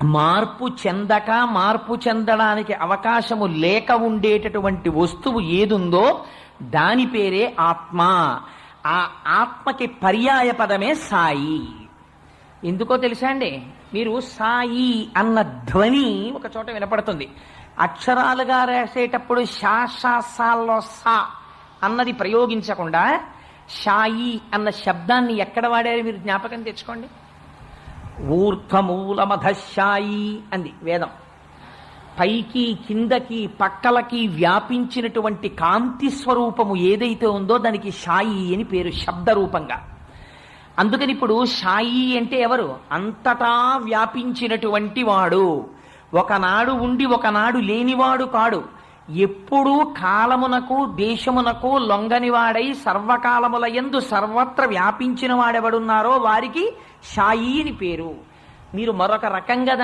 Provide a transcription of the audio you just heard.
మార్పు చెందక మార్పు చెందడానికి అవకాశము లేక ఉండేటటువంటి వస్తువు ఏదుందో దాని పేరే ఆత్మ. ఆ ఆత్మకి పర్యాయ పదమే సాయి. ఎందుకో తెలుసా అండి? మీరు సాయి అన్న ధ్వని ఒక చోట వినపడుతుంది. అక్షరాలుగా రాసేటప్పుడు షాషాసాల్లో సా అన్నది ప్రయోగించకుండా షాయి అన్న శబ్దాన్ని ఎక్కడ వాడారు మీరు జ్ఞాపకం తెచ్చుకోండి. ఊర్ధ్వమూలమధశాయి అంది వేదం. పైకి కిందకి పక్కలకి వ్యాపించినటువంటి కాంతి స్వరూపము ఏదైతే ఉందో దానికి షాయి అని పేరు శబ్దరూపంగా. అందుకని ఇప్పుడు షాయి అంటే ఎవరు? అంతటా వ్యాపించినటువంటి వాడు. ఒకనాడు ఉండి ఒకనాడు లేనివాడు కాడు. ఎప్పుడూ కాలమునకు దేశమునకు లొంగనివాడై సర్వకాలముల యందు సర్వత్ర వ్యాపించిన వాడెవడున్నారో వారికి షాయి అని పేరు. మీరు మరొక రకంగా